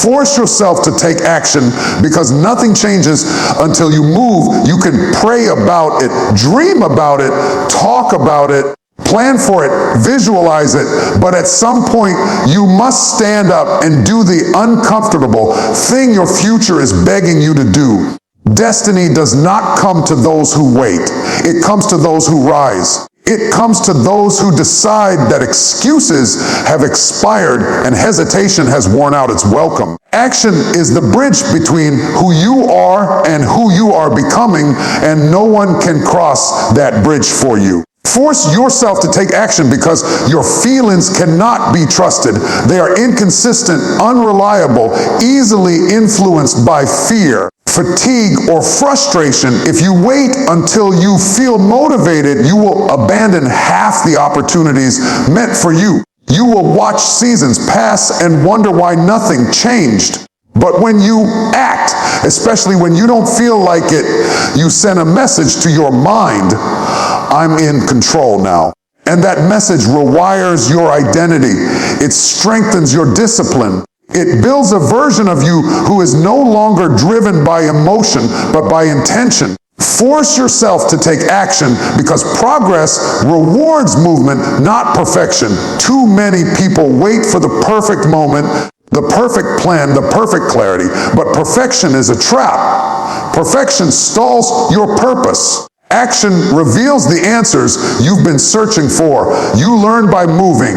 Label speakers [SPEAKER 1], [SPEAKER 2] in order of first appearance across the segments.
[SPEAKER 1] Force yourself to take action because nothing changes until you move. You can pray about it, dream about it, talk about it, plan for it, visualize it, but at some point you must stand up and do the uncomfortable thing your future is begging you to do. Destiny does not come to those who wait. It comes to those who rise. It comes to those who decide that excuses have expired and hesitation has worn out its welcome. Action is the bridge between who you are and who you are becoming, and no one can cross that bridge for you. Force yourself to take action because your feelings cannot be trusted. They are inconsistent, unreliable, easily influenced by fear, fatigue, or frustration. If you wait until you feel motivated, you will abandon half the opportunities meant for you. You will watch seasons pass and wonder why nothing changed. But when you act, especially when you don't feel like it, you send a message to your mind, I'm in control now. And that message rewires your identity. It strengthens your discipline. It builds a version of you who is no longer driven by emotion, but by intention. Force yourself to take action because progress rewards movement, not perfection. Too many people wait for the perfect moment, the perfect plan, the perfect clarity, but perfection is a trap. Perfection stalls your purpose. Action reveals the answers you've been searching for. You learn by moving.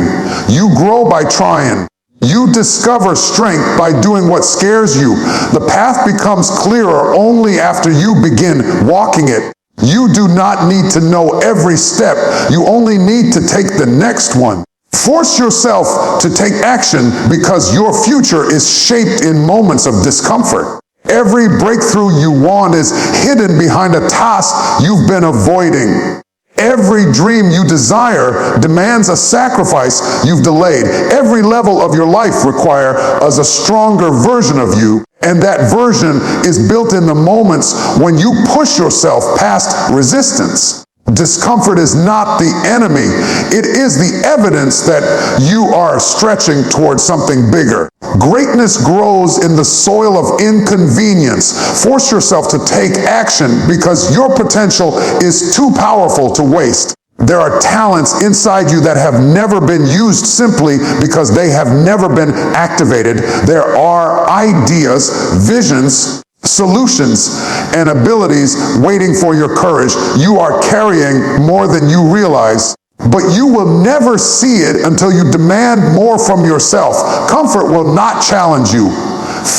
[SPEAKER 1] You grow by trying. You discover strength by doing what scares you. The path becomes clearer only after you begin walking it. You do not need to know every step. You only need to take the next one. Force yourself to take action because your future is shaped in moments of discomfort. Every breakthrough you want is hidden behind a task you've been avoiding. Every dream you desire demands a sacrifice you've delayed. Every level of your life requires a stronger version of you, and that version is built in the moments when you push yourself past resistance. Discomfort is not the enemy. It is the evidence that you are stretching towards something bigger. Greatness grows in the soil of inconvenience. Force yourself to take action because your potential is too powerful to waste. There are talents inside you that have never been used simply because they have never been activated. There are ideas, visions, solutions, and abilities waiting for your courage. You are carrying more than you realize, but you will never see it until you demand more from yourself. Comfort will not challenge you.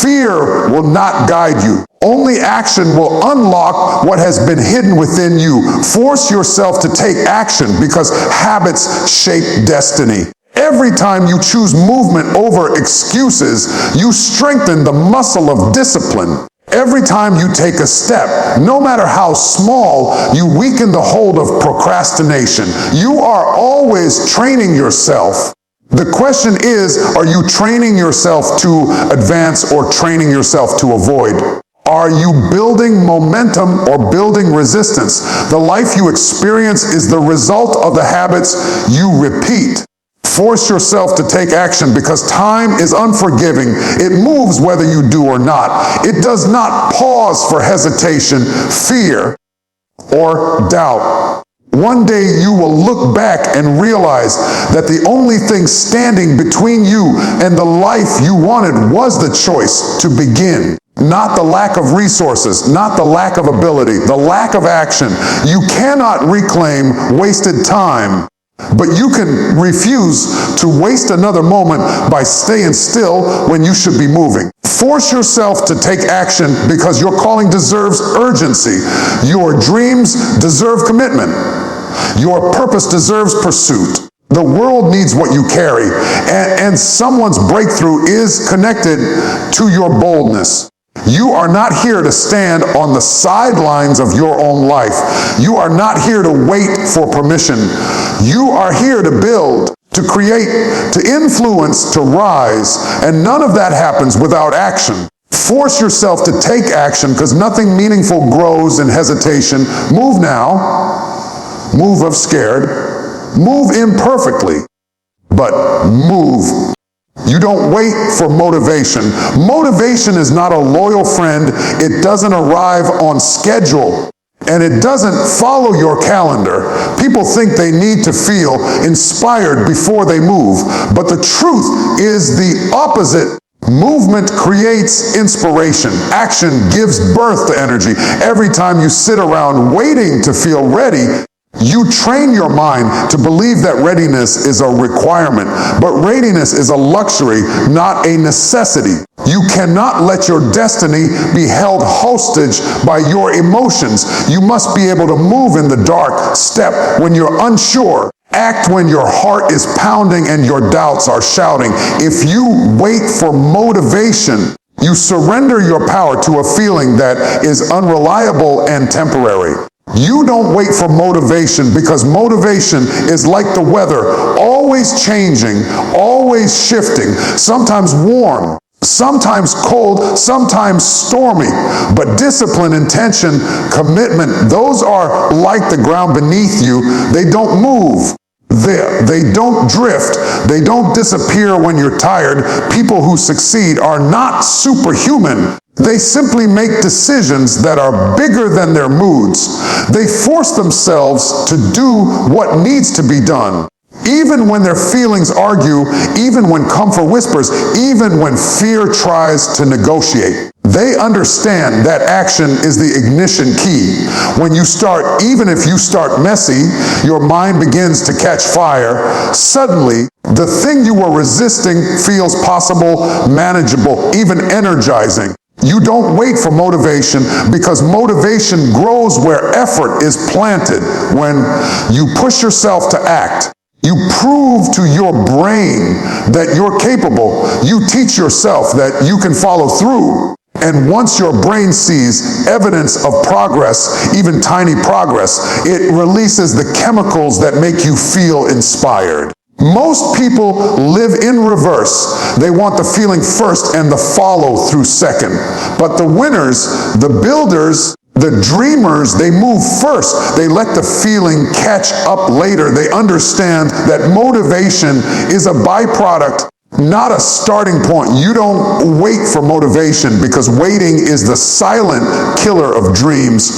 [SPEAKER 1] Fear will not guide you. Only action will unlock what has been hidden within you. Force yourself to take action because habits shape destiny. Every time you choose movement over excuses, you strengthen the muscle of discipline. Every time you take a step, no matter how small, you weaken the hold of procrastination. You are always training yourself. The question is, are you training yourself to advance or training yourself to avoid? Are you building momentum or building resistance? The life you experience is the result of the habits you repeat. Force yourself to take action because time is unforgiving. It moves whether you do or not. It does not pause for hesitation, fear, or doubt. One day you will look back and realize that the only thing standing between you and the life you wanted was the choice to begin. Not the lack of resources, not the lack of ability, the lack of action. You cannot reclaim wasted time. But you can refuse to waste another moment by staying still when you should be moving. Force yourself to take action because your calling deserves urgency. Your dreams deserve commitment. Your purpose deserves pursuit. The world needs what you carry, and someone's breakthrough is connected to your boldness. You are not here to stand on the sidelines of your own life. You are not here to wait for permission. You are here to build, to create, to influence, to rise, and none of that happens without action. Force yourself to take action because nothing meaningful grows in hesitation. Move now. Move of scared. Move imperfectly, but move. You don't wait for motivation. Motivation is not a loyal friend. It doesn't arrive on schedule. And it doesn't follow your calendar. People think they need to feel inspired before they move. But the truth is the opposite. Movement creates inspiration. Action gives birth to energy. Every time you sit around waiting to feel ready, you train your mind to believe that readiness is a requirement, but readiness is a luxury, not a necessity. You cannot let your destiny be held hostage by your emotions. You must be able to move in the dark, step when you're unsure, act when your heart is pounding and your doubts are shouting. If you wait for motivation, you surrender your power to a feeling that is unreliable and temporary. You don't wait for motivation because motivation is like the weather, always changing, always shifting, sometimes warm, sometimes cold, sometimes stormy. But discipline, intention, commitment, those are like the ground beneath you. They don't move. They don't drift. They don't disappear when you're tired. People who succeed are not superhuman. They simply make decisions that are bigger than their moods. They force themselves to do what needs to be done. Even when their feelings argue, even when comfort whispers, even when fear tries to negotiate. They understand that action is the ignition key. When you start, even if you start messy, your mind begins to catch fire. Suddenly, the thing you were resisting feels possible, manageable, even energizing. You don't wait for motivation because motivation grows where effort is planted. When you push yourself to act, you prove to your brain that you're capable. You teach yourself that you can follow through. And once your brain sees evidence of progress, even tiny progress, it releases the chemicals that make you feel inspired. Most people live in reverse. They want the feeling first and the follow through second. But the winners, the builders, the dreamers, they move first. They let the feeling catch up later. They understand that motivation is a byproduct, not a starting point. You don't wait for motivation because waiting is the silent killer of dreams.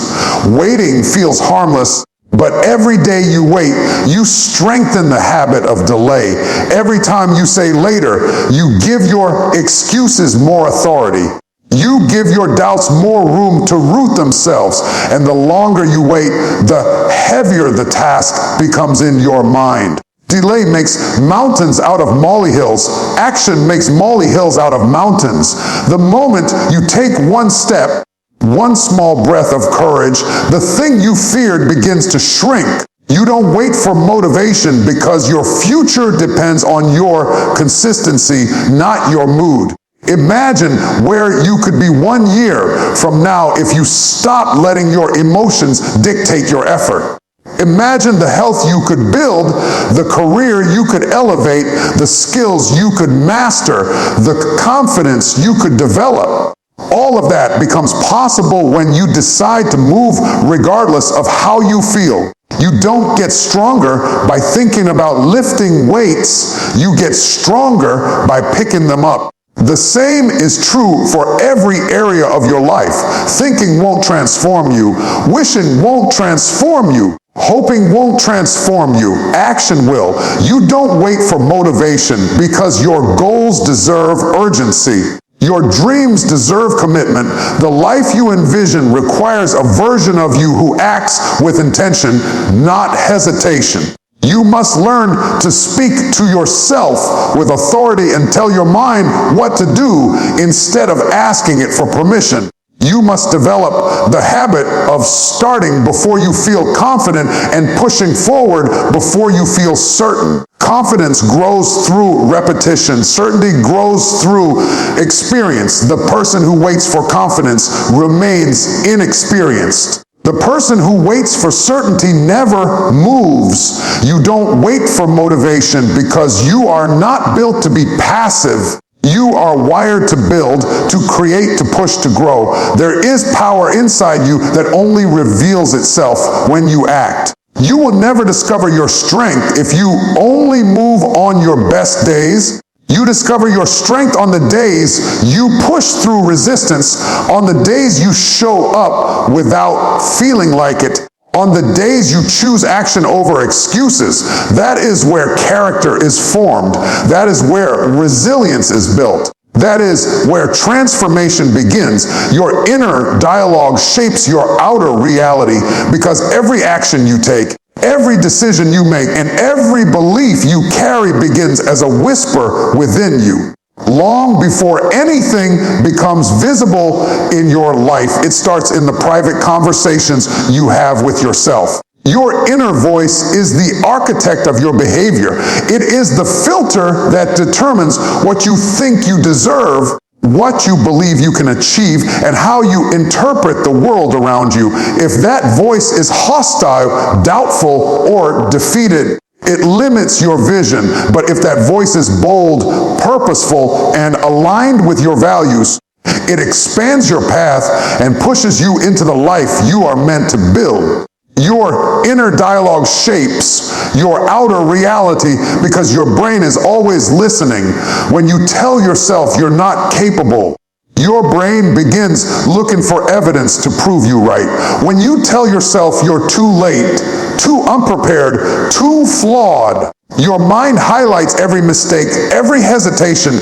[SPEAKER 1] Waiting feels harmless. But every day you wait, you strengthen the habit of delay. Every time you say later, you give your excuses more authority. You give your doubts more room to root themselves. And the longer you wait, the heavier the task becomes in your mind. Delay makes mountains out of molehills. Action makes molehills out of mountains. The moment you take one step, one small breath of courage, the thing you feared begins to shrink. You don't wait for motivation because your future depends on your consistency, not your mood. Imagine where you could be 1 year from now if you stop letting your emotions dictate your effort. Imagine the health you could build, the career you could elevate, the skills you could master, the confidence you could develop. All of that becomes possible when you decide to move regardless of how you feel. You don't get stronger by thinking about lifting weights. You get stronger by picking them up. The same is true for every area of your life. Thinking won't transform you. Wishing won't transform you. Hoping won't transform you. Action will. You don't wait for motivation because your goals deserve urgency. Your dreams deserve commitment. The life you envision requires a version of you who acts with intention, not hesitation. You must learn to speak to yourself with authority and tell your mind what to do instead of asking it for permission. You must develop the habit of starting before you feel confident and pushing forward before you feel certain. Confidence grows through repetition. Certainty grows through experience. The person who waits for confidence remains inexperienced. The person who waits for certainty never moves. You don't wait for motivation because you are not built to be passive. You are wired to build, to create, to push, to grow. There is power inside you that only reveals itself when you act. You will never discover your strength if you only move on your best days. You You discover your strength on the days you push through resistance, on the days you show up without feeling like it, on the days you choose action over excuses. That is where character is formed. That is where resilience is built. That is where transformation begins. Your inner dialogue shapes your outer reality, because every action you take, every decision you make, and every belief you carry begins as a whisper within you. Long before anything becomes visible in your life, it starts in the private conversations you have with yourself. Your inner voice is the architect of your behavior. It is the filter that determines what you think you deserve, what you believe you can achieve, and how you interpret the world around you. If that voice is hostile, doubtful, or defeated, it limits your vision. But if that voice is bold, purposeful, and aligned with your values, it expands your path and pushes you into the life you are meant to build. Your inner dialogue shapes your outer reality, because your brain is always listening. When you tell yourself you're not capable, your brain begins looking for evidence to prove you right. When you tell yourself you're too late, too unprepared, too flawed, your mind highlights every mistake, every hesitation,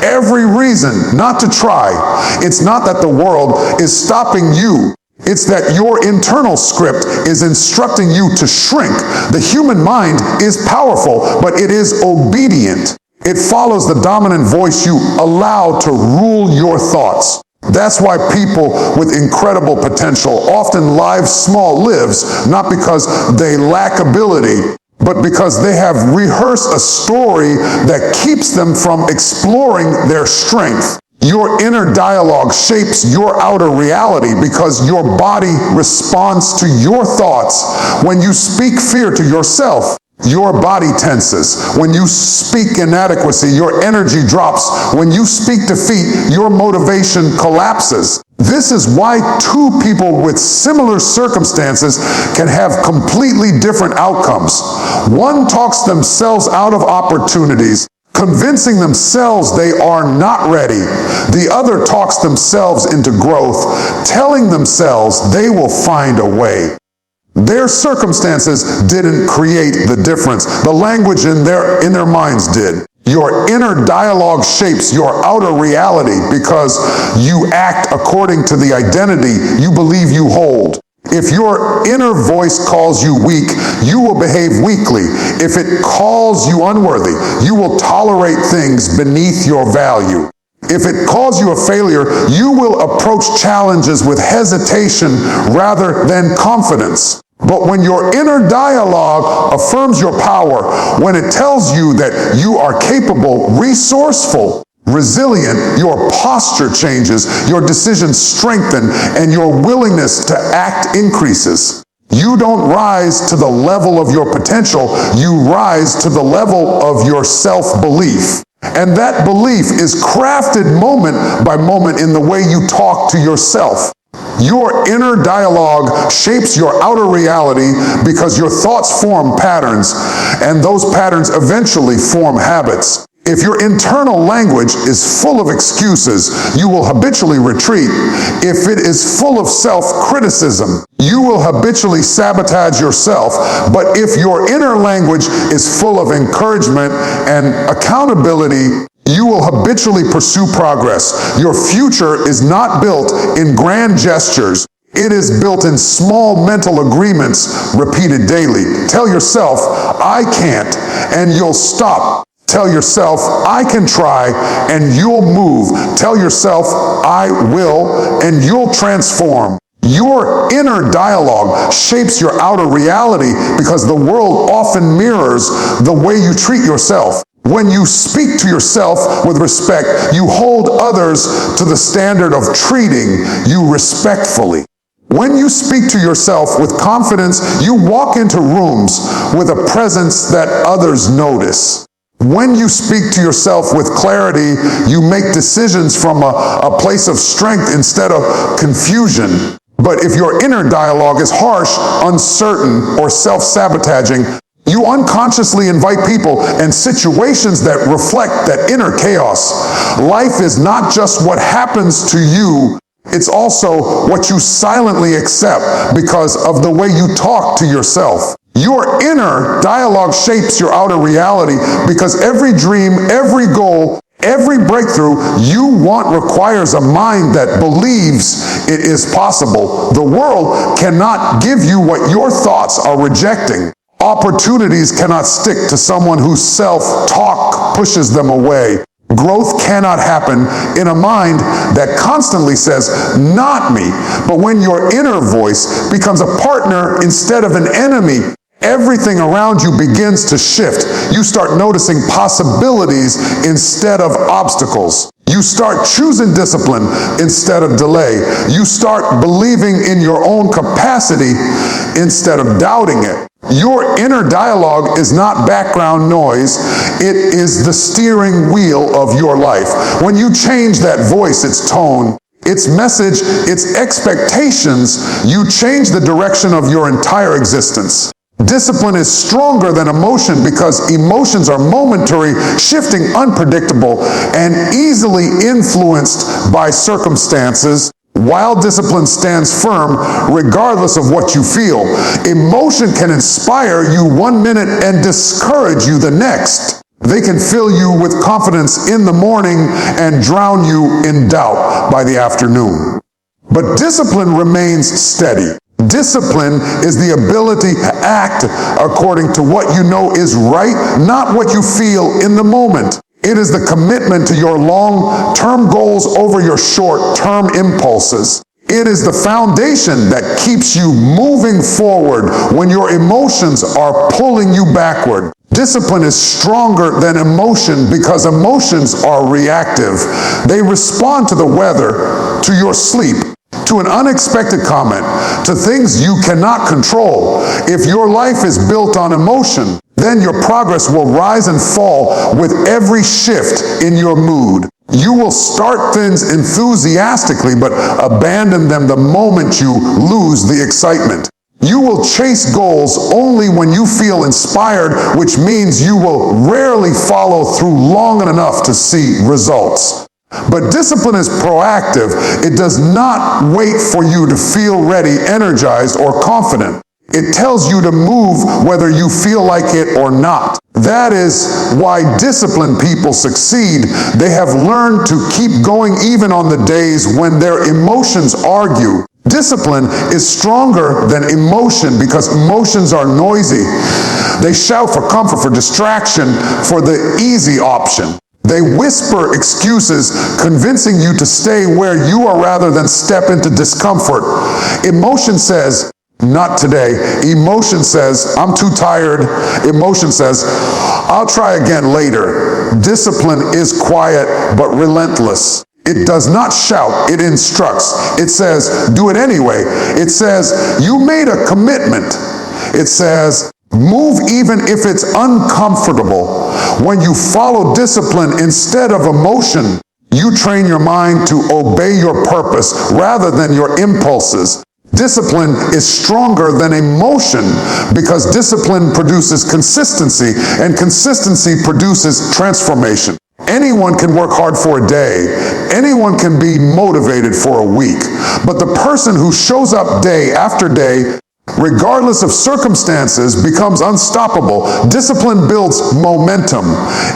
[SPEAKER 1] every reason not to try. It's not that the world is stopping you. It's that your internal script is instructing you to shrink. The human mind is powerful, but it is obedient. It follows the dominant voice you allow to rule your thoughts. That's why people with incredible potential often live small lives, not because they lack ability, but because they have rehearsed a story that keeps them from exploring their strength. Your inner dialogue shapes your outer reality, because your body responds to your thoughts. When you speak fear to yourself, your body tenses. When you speak inadequacy, your energy drops. When you speak defeat, your motivation collapses. This is why two people with similar circumstances can have completely different outcomes. One talks themselves out of opportunities, convincing themselves they are not ready. The other talks themselves into growth, telling themselves they will find a way. Their circumstances didn't create the difference. The language in their minds did. Your inner dialogue shapes your outer reality, because you act according to the identity you believe you hold. If your inner voice calls you weak, you will behave weakly. If it calls you unworthy, you will tolerate things beneath your value. If it calls you a failure, you will approach challenges with hesitation rather than confidence. But when your inner dialogue affirms your power, when it tells you that you are capable, resourceful, resilient, your posture changes, your decisions strengthen, and your willingness to act increases. You don't rise to the level of your potential, you rise to the level of your self-belief. And that belief is crafted moment by moment in the way you talk to yourself. Your inner dialogue shapes your outer reality, because your thoughts form patterns, and those patterns eventually form habits. If your internal language is full of excuses, you will habitually retreat. If it is full of self-criticism, you will habitually sabotage yourself. But if your inner language is full of encouragement and accountability, you will habitually pursue progress. Your future is not built in grand gestures. It is built in small mental agreements repeated daily. Tell yourself, I can't, and you'll stop. Tell yourself, I can try, and you'll move. Tell yourself, I will, and you'll transform. Your inner dialogue shapes your outer reality, because the world often mirrors the way you treat yourself. When you speak to yourself with respect, you hold others to the standard of treating you respectfully. When you speak to yourself with confidence, you walk into rooms with a presence that others notice. When you speak to yourself with clarity, you make decisions from a place of strength instead of confusion. But if your inner dialogue is harsh, uncertain, or self-sabotaging, You unconsciously invite people and situations that reflect that inner chaos. Life is not just what happens to you, it's also what you silently accept because of the way you talk to yourself. Your inner dialogue shapes your outer reality because every dream, every goal, every breakthrough you want requires a mind that believes it is possible. The world cannot give you what your thoughts are rejecting. Opportunities cannot stick to someone whose self-talk pushes them away. Growth cannot happen in a mind that constantly says, not me. But when your inner voice becomes a partner instead of an enemy, everything around you begins to shift. You start noticing possibilities instead of obstacles. You start choosing discipline instead of delay. You start believing in your own capacity instead of doubting it. Your inner dialogue is not background noise. It is the steering wheel of your life. When you change that voice, its tone, its message, its expectations, you change the direction of your entire existence. Discipline is stronger than emotion because emotions are momentary, shifting, unpredictable, and easily influenced by circumstances, while discipline stands firm regardless of what you feel. Emotion can inspire you 1 minute and discourage you the next. They can fill you with confidence in the morning and drown you in doubt by the afternoon. But discipline remains steady. Discipline is the ability to act according to what you know is right, not what you feel in the moment. It is the commitment to your long-term goals over your short-term impulses. It is the foundation that keeps you moving forward when your emotions are pulling you backward. Discipline is stronger than emotion because emotions are reactive. They respond to the weather, to your sleep, to an unexpected comment, to things you cannot control. If your life is built on emotion, then your progress will rise and fall with every shift in your mood. You will start things enthusiastically, but abandon them the moment you lose the excitement. You will chase goals only when you feel inspired, which means you will rarely follow through long enough to see results. But discipline is proactive. It does not wait for you to feel ready, energized, or confident. It tells you to move whether you feel like it or not. That is why disciplined people succeed. They have learned to keep going even on the days when their emotions argue. Discipline is stronger than emotion because emotions are noisy. They shout for comfort, for distraction, for the easy option. They whisper excuses, convincing you to stay where you are rather than step into discomfort. Emotion says, not today. Emotion says, I'm too tired. Emotion says, I'll try again later. Discipline is quiet but relentless. It does not shout, it instructs. It says, do it anyway. It says, you made a commitment. It says, move even if it's uncomfortable. When you follow discipline instead of emotion, you train your mind to obey your purpose rather than your impulses. Discipline is stronger than emotion because discipline produces consistency, and consistency produces transformation. Anyone can work hard for a day. Anyone can be motivated for a week. But the person who shows up day after day, regardless of circumstances, becomes unstoppable. Discipline builds momentum.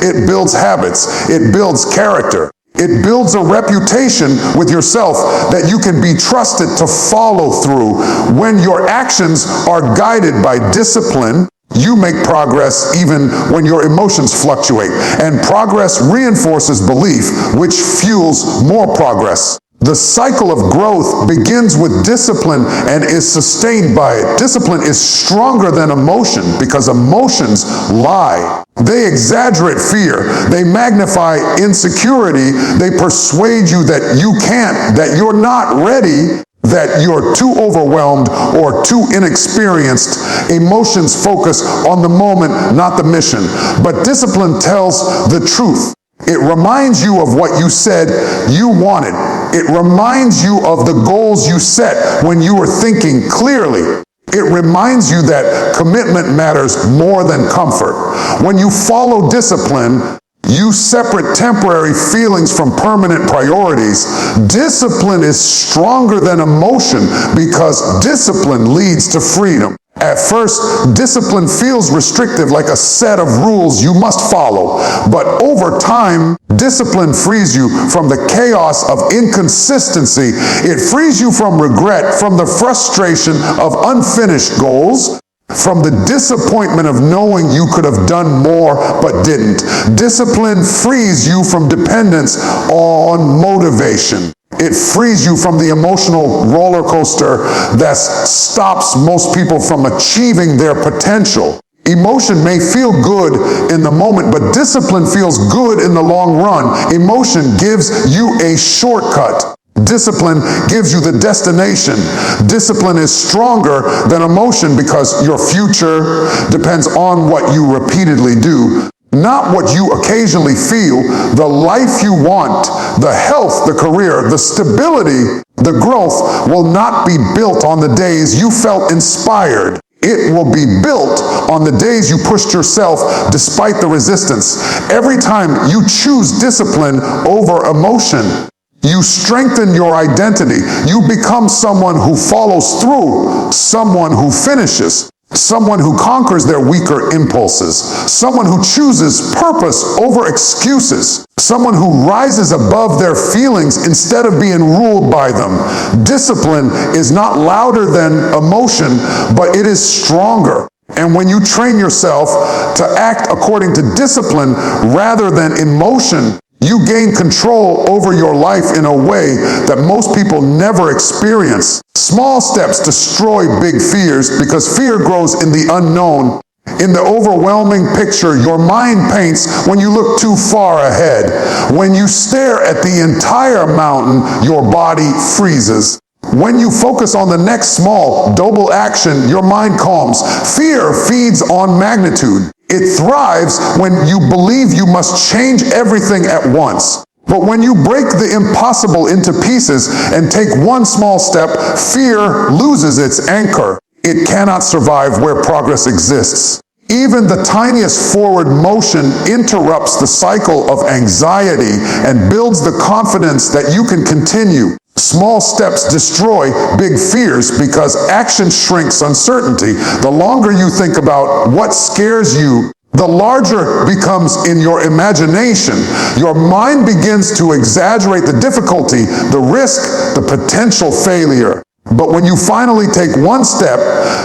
[SPEAKER 1] It builds habits. It builds character. It builds a reputation with yourself that you can be trusted to follow through. When your actions are guided by discipline, you make progress even when your emotions fluctuate. And progress reinforces belief, which fuels more progress. The cycle of growth begins with discipline and is sustained by it. Discipline is stronger than emotion because emotions lie. They exaggerate fear. They magnify insecurity. They persuade you that you can't, that you're not ready, that you're too overwhelmed or too inexperienced. Emotions focus on the moment, not the mission. But discipline tells the truth. It reminds you of what you said you wanted. It reminds you of the goals you set when you were thinking clearly. It reminds you that commitment matters more than comfort. When you follow discipline, you separate temporary feelings from permanent priorities. Discipline is stronger than emotion because discipline leads to freedom. At first, discipline feels restrictive, like a set of rules you must follow. But over time, discipline frees you from the chaos of inconsistency. It frees you from regret, from the frustration of unfinished goals, from the disappointment of knowing you could have done more but didn't. Discipline frees you from dependence on motivation. It frees you from the emotional roller coaster that stops most people from achieving their potential. Emotion may feel good in the moment, but discipline feels good in the long run. Emotion gives you a shortcut. Discipline gives you the destination. Discipline is stronger than emotion because your future depends on what you repeatedly do, not what you occasionally feel. The life you want, the health, the career, the stability, the growth will not be built on the days you felt inspired. It will be built on the days you pushed yourself despite the resistance. Every time you choose discipline over emotion, you strengthen your identity. You become someone who follows through, someone who finishes, someone who conquers their weaker impulses, someone who chooses purpose over excuses, someone who rises above their feelings instead of being ruled by them. Discipline is not louder than emotion, but it is stronger. And when you train yourself to act according to discipline rather than emotion, you gain control over your life in a way that most people never experience. Small steps destroy big fears because fear grows in the unknown. In the overwhelming picture your mind paints when you look too far ahead. When you stare at the entire mountain, your body freezes. When you focus on the next small, doable action, your mind calms. Fear feeds on magnitude. It thrives when you believe you must change everything at once. But when you break the impossible into pieces and take one small step, fear loses its anchor. It cannot survive where progress exists. Even the tiniest forward motion interrupts the cycle of anxiety and builds the confidence that you can continue. Small steps destroy big fears because action shrinks uncertainty. The longer you think about what scares you, the larger becomes in your imagination. Your mind begins to exaggerate the difficulty, the risk, the potential failure. But when you finally take one step,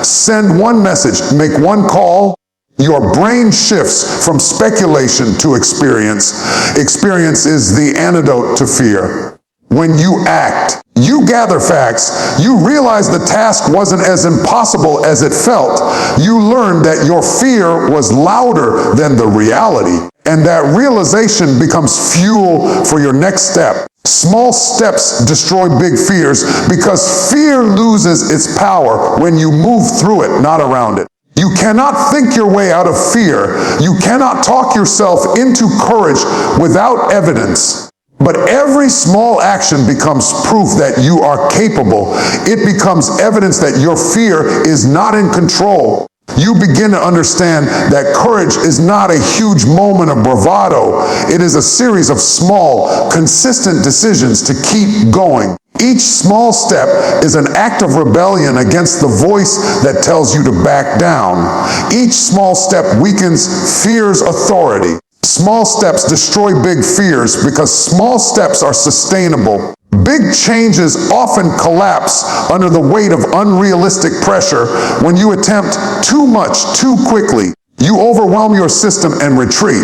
[SPEAKER 1] send one message, make one call, your brain shifts from speculation to experience. Experience is the antidote to fear. When you act, you gather facts, you realize the task wasn't as impossible as it felt. You learn that your fear was louder than the reality, and that realization becomes fuel for your next step. Small steps destroy big fears because fear loses its power when you move through it, not around it. You cannot think your way out of fear. You cannot talk yourself into courage without evidence. But every small action becomes proof that you are capable. It becomes evidence that your fear is not in control. You begin to understand that courage is not a huge moment of bravado. It is a series of small, consistent decisions to keep going. Each small step is an act of rebellion against the voice that tells you to back down. Each small step weakens fear's authority. Small steps destroy big fears because small steps are sustainable. Big changes often collapse under the weight of unrealistic pressure. When you attempt too much too quickly, you overwhelm your system and retreat.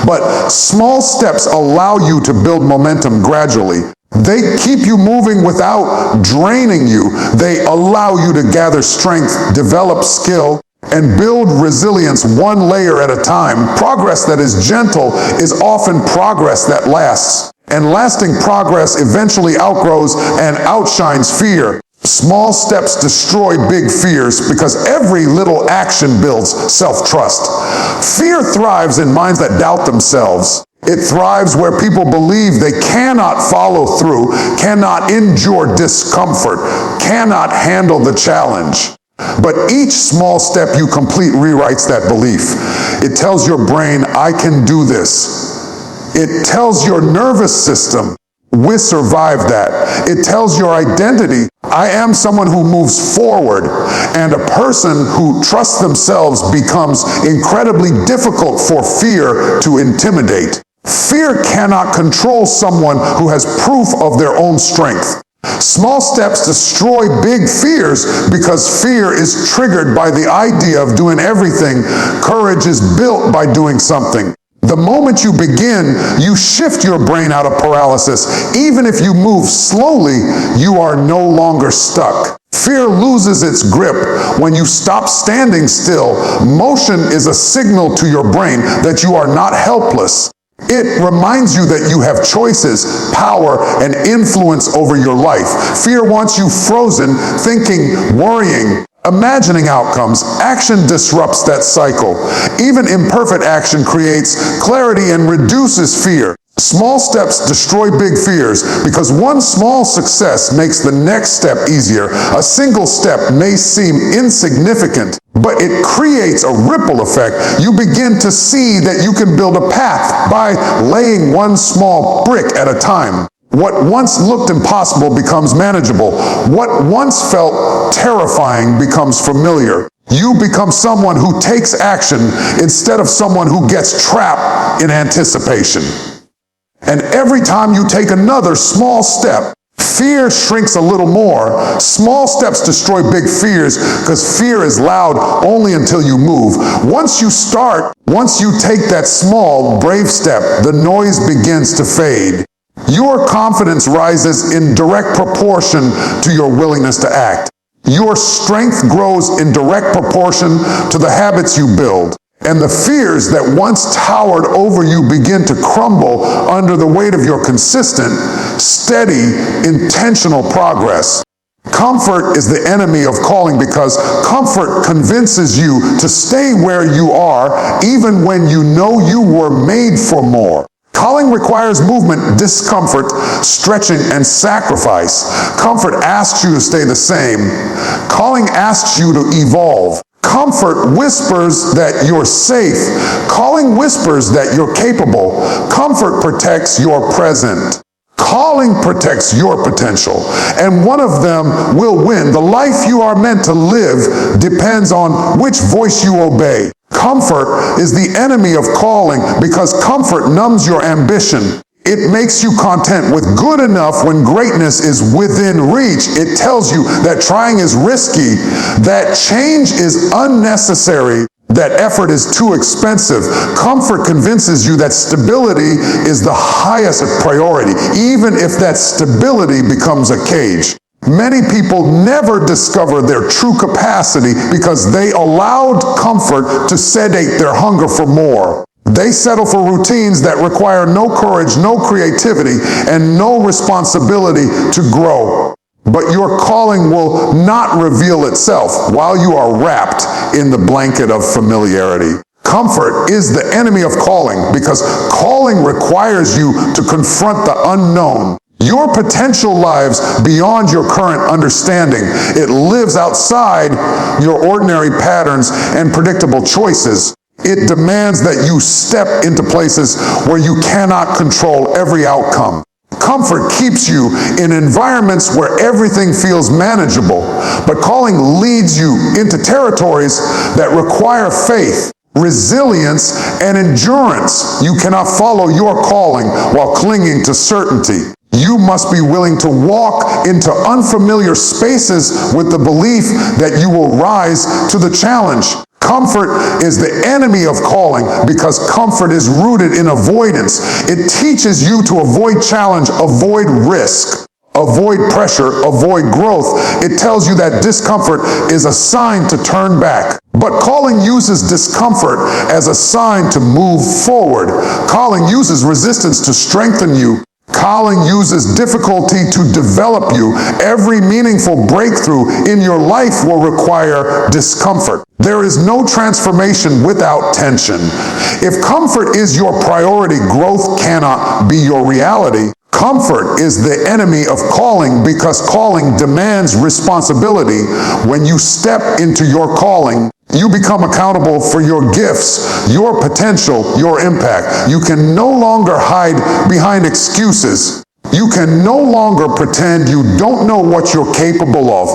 [SPEAKER 1] But small steps allow you to build momentum gradually. They keep you moving without draining you. They allow you to gather strength, develop skill, and build resilience one layer at a time. Progress that is gentle is often progress that lasts. And lasting progress eventually outgrows and outshines fear. Small steps destroy big fears because every little action builds self-trust. Fear thrives in minds that doubt themselves. It thrives where people believe they cannot follow through, cannot endure discomfort, cannot handle the challenge. But each small step you complete rewrites that belief. It tells your brain, I can do this. It tells your nervous system, we survived that. It tells your identity, I am someone who moves forward. And a person who trusts themselves becomes incredibly difficult for fear to intimidate. Fear cannot control someone who has proof of their own strength. Small steps destroy big fears because fear is triggered by the idea of doing everything. Courage is built by doing something. The moment you begin, you shift your brain out of paralysis. Even if you move slowly, you are no longer stuck. Fear loses its grip when you stop standing still. Motion is a signal to your brain that you are not helpless. It reminds you that you have choices, power, and influence over your life. Fear wants you frozen, thinking, worrying, imagining outcomes. Action disrupts that cycle. Even imperfect action creates clarity and reduces fear. Small steps destroy big fears because one small success makes the next step easier. A single step may seem insignificant, but it creates a ripple effect. You begin to see that you can build a path by laying one small brick at a time. What once looked impossible becomes manageable. What once felt terrifying becomes familiar. You become someone who takes action instead of someone who gets trapped in anticipation. And every time you take another small step, fear shrinks a little more. Small steps destroy big fears because fear is loud only until you move. Once you take that small, brave step, the noise begins to fade. Your confidence rises in direct proportion to your willingness to act. Your strength grows in direct proportion to the habits you build. And the fears that once towered over you begin to crumble under the weight of your consistent, steady, intentional progress. Comfort is the enemy of calling because comfort convinces you to stay where you are even when you know you were made for more. Calling requires movement, discomfort, stretching, and sacrifice. Comfort asks you to stay the same. Calling asks you to evolve. Comfort whispers that you're safe. Calling whispers that you're capable. Comfort protects your present. Calling protects your potential. And one of them will win. The life you are meant to live depends on which voice you obey. Comfort is the enemy of calling because comfort numbs your ambition. It makes you content with good enough when greatness is within reach. It tells you that trying is risky, that change is unnecessary, that effort is too expensive. Comfort convinces you that stability is the highest priority, even if that stability becomes a cage. Many people never discover their true capacity because they allowed comfort to sedate their hunger for more. They settle for routines that require no courage, no creativity, and no responsibility to grow. But your calling will not reveal itself while you are wrapped in the blanket of familiarity. Comfort is the enemy of calling because calling requires you to confront the unknown. Your potential lives beyond your current understanding. It lives outside your ordinary patterns and predictable choices. It demands that you step into places where you cannot control every outcome. Comfort keeps you in environments where everything feels manageable, but calling leads you into territories that require faith, resilience, and endurance. You cannot follow your calling while clinging to certainty. You must be willing to walk into unfamiliar spaces with the belief that you will rise to the challenge. Comfort is the enemy of calling because comfort is rooted in avoidance. It teaches you to avoid challenge, avoid risk, avoid pressure, avoid growth. It tells you that discomfort is a sign to turn back. But calling uses discomfort as a sign to move forward. Calling uses resistance to strengthen you. Calling uses difficulty to develop you. Every meaningful breakthrough in your life will require discomfort. There is no transformation without tension. If comfort is your priority, growth cannot be your reality. Comfort is the enemy of calling because calling demands responsibility. When you step into your calling, you become accountable for your gifts, your potential, your impact. You can no longer hide behind excuses. You can no longer pretend you don't know what you're capable of.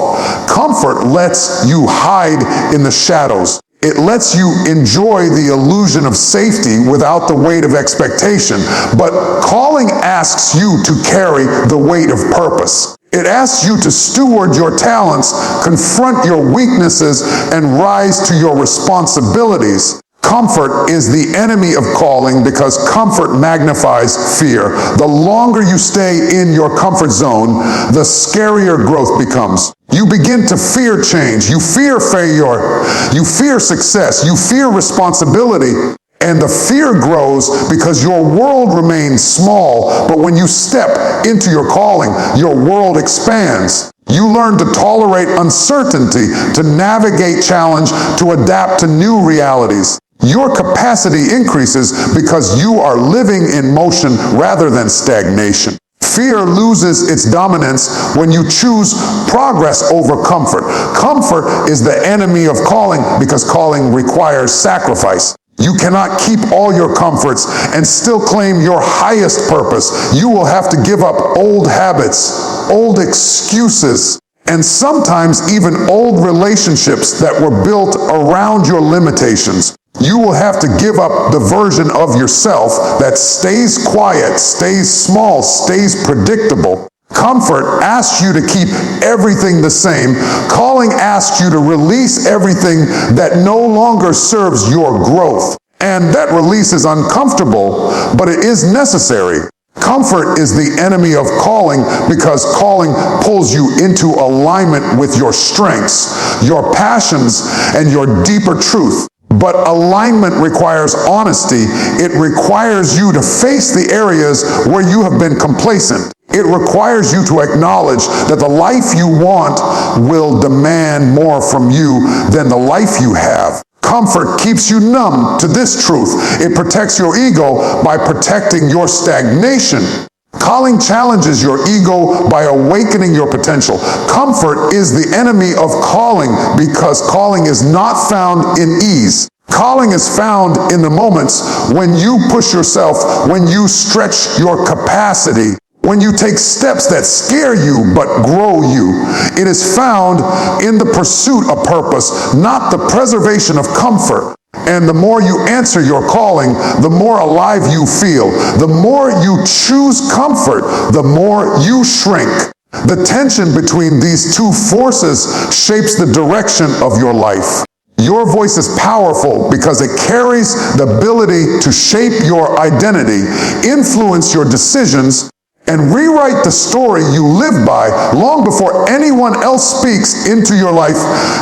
[SPEAKER 1] Comfort lets you hide in the shadows. It lets you enjoy the illusion of safety without the weight of expectation. But calling asks you to carry the weight of purpose. It asks you to steward your talents, confront your weaknesses, and rise to your responsibilities. Comfort is the enemy of calling because comfort magnifies fear. The longer you stay in your comfort zone, the scarier growth becomes. You begin to fear change. You fear failure. You fear success. You fear responsibility. And the fear grows because your world remains small, but when you step into your calling, your world expands. You learn to tolerate uncertainty, to navigate challenge, to adapt to new realities. Your capacity increases because you are living in motion rather than stagnation. Fear loses its dominance when you choose progress over comfort. Comfort is the enemy of calling because calling requires sacrifice. You cannot keep all your comforts and still claim your highest purpose. You will have to give up old habits, old excuses, and sometimes even old relationships that were built around your limitations. You will have to give up the version of yourself that stays quiet, stays small, stays predictable. Comfort asks you to keep everything the same. Calling asks you to release everything that no longer serves your growth. And that release is uncomfortable, but it is necessary. Comfort is the enemy of calling because calling pulls you into alignment with your strengths, your passions, and your deeper truth. But alignment requires honesty. It requires you to face the areas where you have been complacent. It requires you to acknowledge that the life you want will demand more from you than the life you have. Comfort keeps you numb to this truth. It protects your ego by protecting your stagnation. Calling challenges your ego by awakening your potential. Comfort is the enemy of calling because calling is not found in ease. Calling is found in the moments when you push yourself, when you stretch your capacity, when you take steps that scare you but grow you. It is found in the pursuit of purpose, not the preservation of comfort. And the more you answer your calling, the more alive you feel. The more you choose comfort, the more you shrink. The tension between these two forces shapes the direction of your life. Your voice is powerful because it carries the ability to shape your identity, influence your decisions, and rewrite the story you live by. Long before anyone else speaks into your life,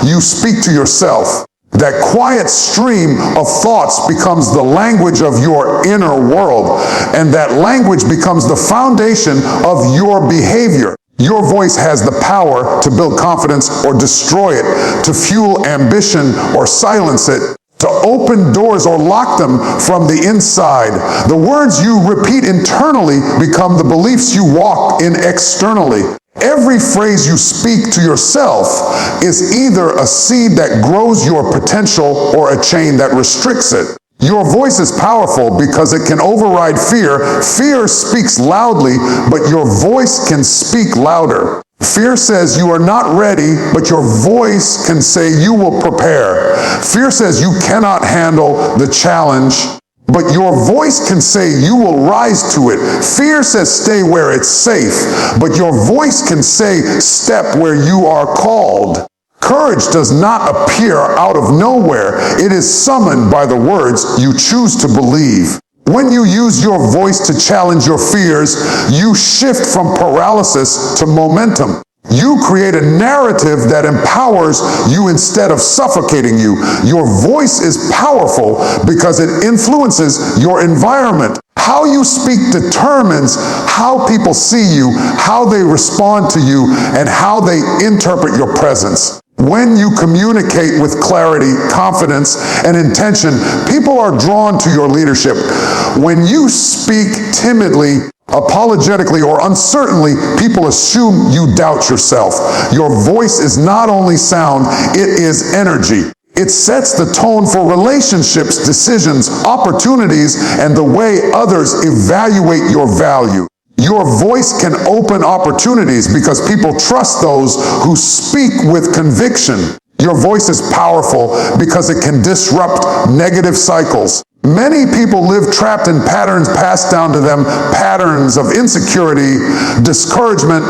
[SPEAKER 1] you speak to yourself. That quiet stream of thoughts becomes the language of your inner world, and that language becomes the foundation of your behavior. Your voice has the power to build confidence or destroy it, to fuel ambition or silence it, to open doors or lock them from the inside. The words you repeat internally become the beliefs you walk in externally. Every phrase you speak to yourself is either a seed that grows your potential or a chain that restricts it. Your voice is powerful because it can override fear. Fear speaks loudly, but your voice can speak louder. Fear says you are not ready, but your voice can say you will prepare. Fear says you cannot handle the challenge, but your voice can say you will rise to it. Fear says stay where it's safe, but your voice can say step where you are called. Courage does not appear out of nowhere. It is summoned by the words you choose to believe. When you use your voice to challenge your fears, you shift from paralysis to momentum. You create a narrative that empowers you instead of suffocating you. Your voice is powerful because it influences your environment. How you speak determines how people see you, how they respond to you, and how they interpret your presence. When you communicate with clarity, confidence, and intention, people are drawn to your leadership. When you speak timidly, apologetically, or uncertainly, people assume you doubt yourself. Your voice is not only sound, it is energy. It sets the tone for relationships, decisions, opportunities, and the way others evaluate your value. Your voice can open opportunities because people trust those who speak with conviction. Your voice is powerful because it can disrupt negative cycles. Many people live trapped in patterns passed down to them, patterns of insecurity, discouragement,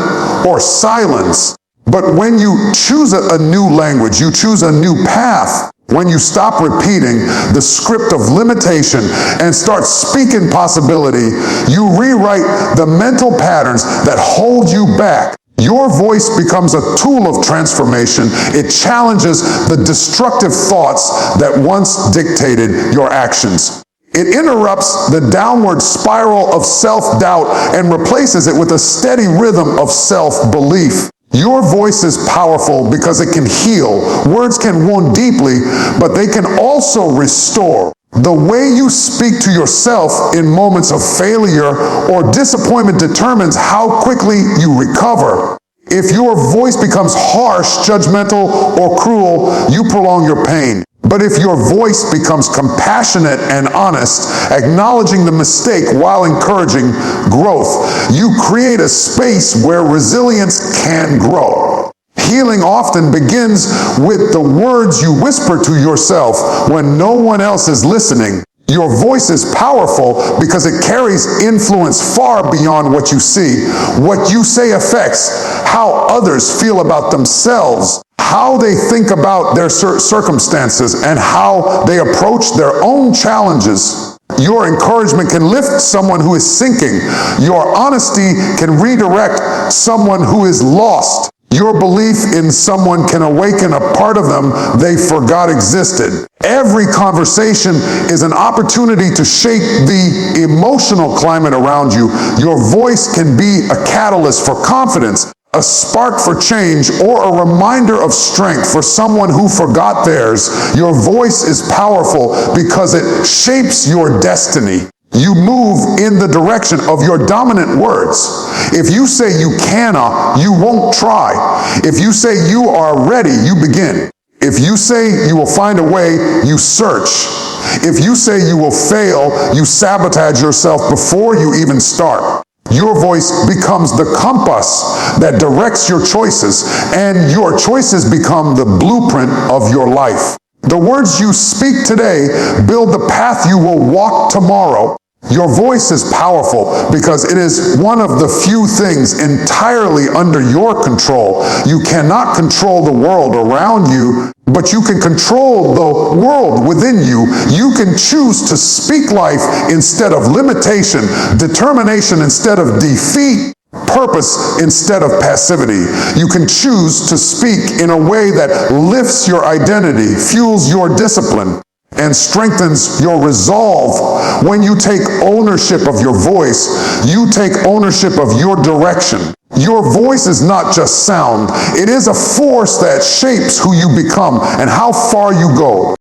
[SPEAKER 1] or silence. But when you choose a new language, you choose a new path, when you stop repeating the script of limitation and start speaking possibility, you rewrite the mental patterns that hold you back. Your voice becomes a tool of transformation. It challenges the destructive thoughts that once dictated your actions. It interrupts the downward spiral of self-doubt and replaces it with a steady rhythm of self-belief. Your voice is powerful because it can heal. Words can wound deeply, but they can also restore. The way you speak to yourself in moments of failure or disappointment determines how quickly you recover. If your voice becomes harsh, judgmental, or cruel, you prolong your pain. But if your voice becomes compassionate and honest, acknowledging the mistake while encouraging growth, you create a space where resilience can grow. Healing often begins with the words you whisper to yourself when no one else is listening. Your voice is powerful because it carries influence far beyond what you see. What you say affects how others feel about themselves, how they think about their circumstances, and how they approach their own challenges. Your encouragement can lift someone who is sinking. Your honesty can redirect someone who is lost. Your belief in someone can awaken a part of them they forgot existed. Every conversation is an opportunity to shape the emotional climate around you. Your voice can be a catalyst for confidence, a spark for change, or a reminder of strength for someone who forgot theirs. Your voice is powerful because it shapes your destiny. You move in the direction of your dominant words. If you say you cannot, you won't try. If you say you are ready, you begin. If you say you will find a way, you search. If you say you will fail, you sabotage yourself before you even start. Your voice becomes the compass that directs your choices, and your choices become the blueprint of your life. The words you speak today build the path you will walk tomorrow. Your voice is powerful because it is one of the few things entirely under your control. You cannot control the world around you, but you can control the world within you. You can choose to speak life instead of limitation, determination instead of defeat, purpose instead of passivity. You can choose to speak in a way that lifts your identity, fuels your discipline, and strengthens your resolve. When you take ownership of your voice, you take ownership of your direction. Your voice is not just sound, it is a force that shapes who you become and how far you go.